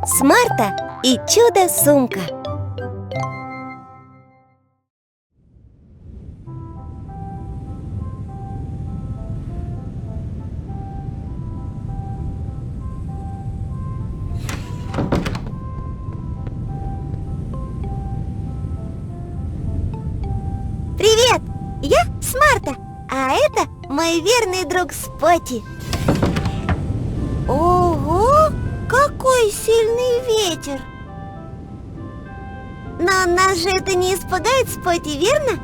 Смарта и чудо-сумка. Привет! Я Смарта, а это мой верный друг Спотти. Ого! Какой сильный ветер! Но нас же это не испугает, Спотти, верно?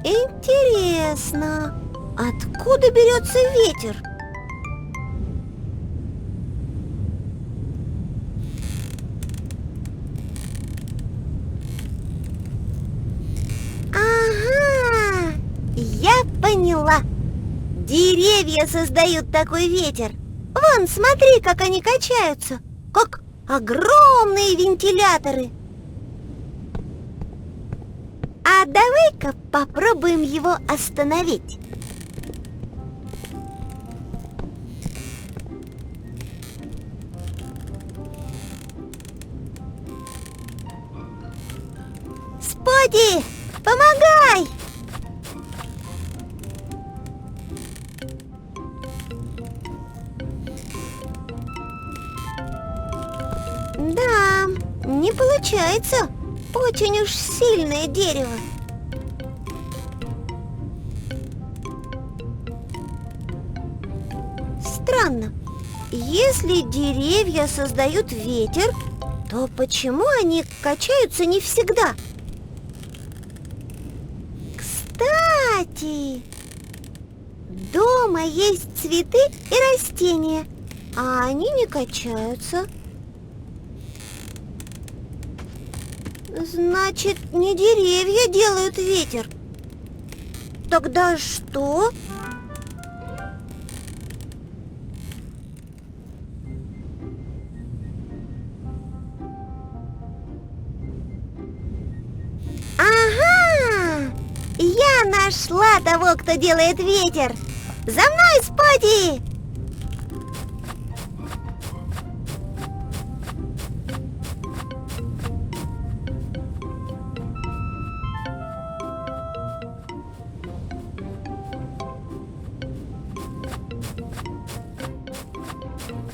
Интересно, откуда берется ветер? Ага, я поняла. Деревья создают такой ветер. Вон, смотри, как они качаются, как огромные вентиляторы. А давай-ка попробуем его остановить. Спотти, помогай! Да, не получается. Очень уж сильное дерево. Странно. Если деревья создают ветер, то почему они качаются не всегда? Кстати, дома есть цветы и растения, а они не качаются. Значит, не деревья делают ветер. Тогда что? Ага! Я нашла того, кто делает ветер. За мной, Спотти!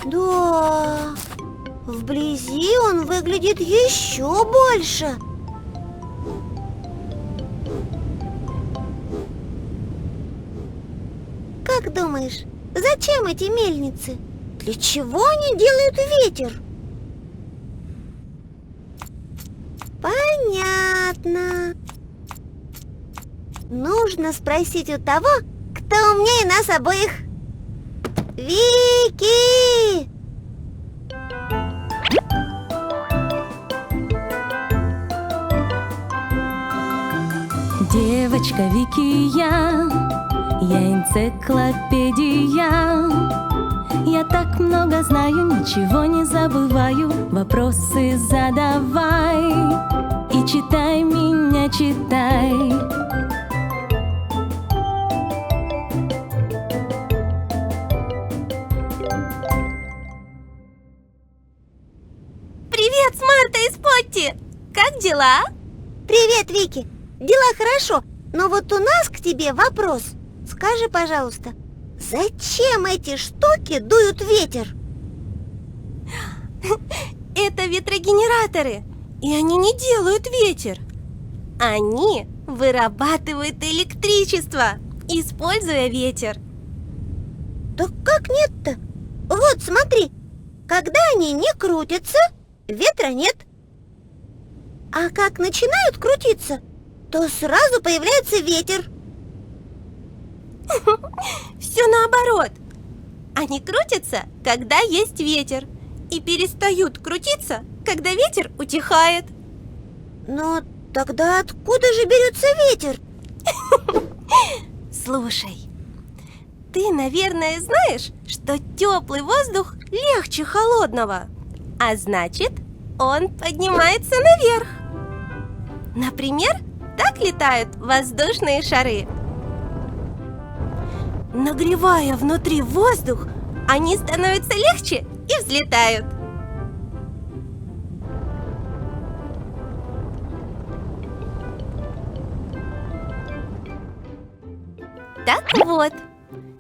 Да, вблизи он выглядит еще больше. Как думаешь, зачем эти мельницы? Для чего они делают ветер? Понятно. Нужно спросить у того, кто умнее нас обоих. Вики! Девочка Вики я энциклопедия. Я так много знаю, ничего не забываю. Вопросы задавай и читай меня, читай. Привет, Смарта и Спотти! Как дела? Привет, Вики! Дела хорошо, но вот у нас к тебе вопрос. Скажи, пожалуйста, зачем эти штуки дуют ветер? Это ветрогенераторы, и они не делают ветер. Они вырабатывают электричество, используя ветер. Так как нет-то? Вот, смотри, когда они не крутятся, ветра нет. А как начинают крутиться, то сразу появляется ветер. Все наоборот. Они крутятся, когда есть ветер, и перестают крутиться, когда ветер утихает. Но тогда откуда же берется ветер? Слушай, ты, наверное, знаешь, что теплый воздух легче холодного, а значит, он поднимается наверх. Например, так летают воздушные шары. Нагревая внутри воздух, они становятся легче и взлетают. Так вот,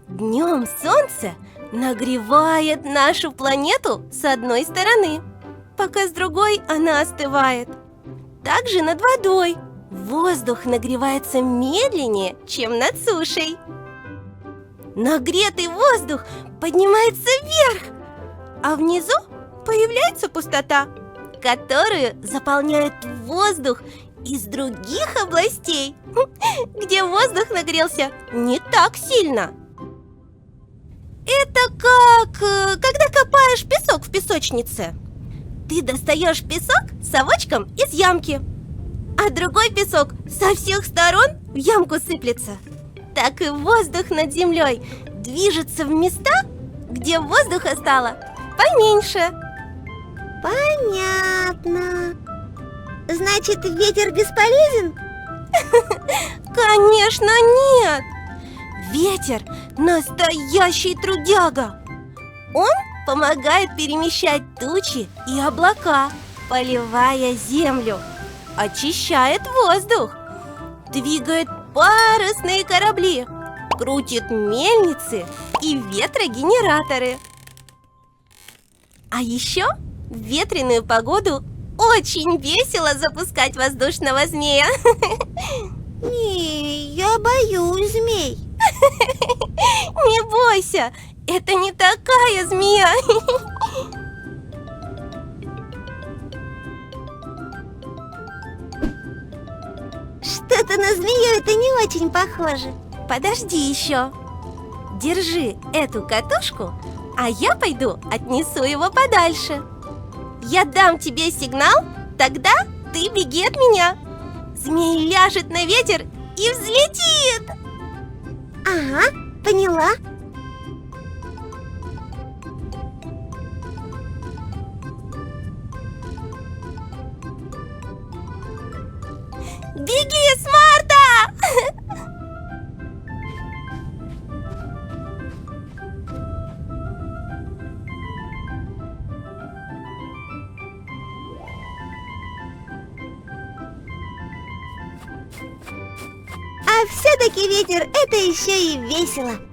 днем солнце нагревает нашу планету с одной стороны, пока с другой она остывает. Также над водой воздух нагревается медленнее, чем над сушей. Нагретый воздух поднимается вверх, а внизу появляется пустота, которую заполняет воздух из других областей, где воздух нагрелся не так сильно. Это как когда копаешь песок в песочнице. Ты достаешь песок совочком из ямки, а другой песок со всех сторон в ямку сыплется. Так и воздух над землей движется в места, где воздуха стало поменьше. Понятно. Значит, ветер бесполезен? Конечно, нет! Ветер – настоящий трудяга. Он помогает перемещать тучи и облака, поливая землю, очищает воздух, двигает парусные корабли, крутит мельницы и ветрогенераторы. А еще в ветреную погоду очень весело запускать воздушного змея. Не, я боюсь змей. Не бойся, это не такая змея. Что-то на змею это не очень похоже. Подожди еще. Держи эту катушку, а я пойду отнесу его подальше. Я дам тебе сигнал, тогда ты беги от меня. Змей ляжет на ветер и взлетит. Ага, поняла. Беги, Смарта! А все-таки ветер это еще и весело.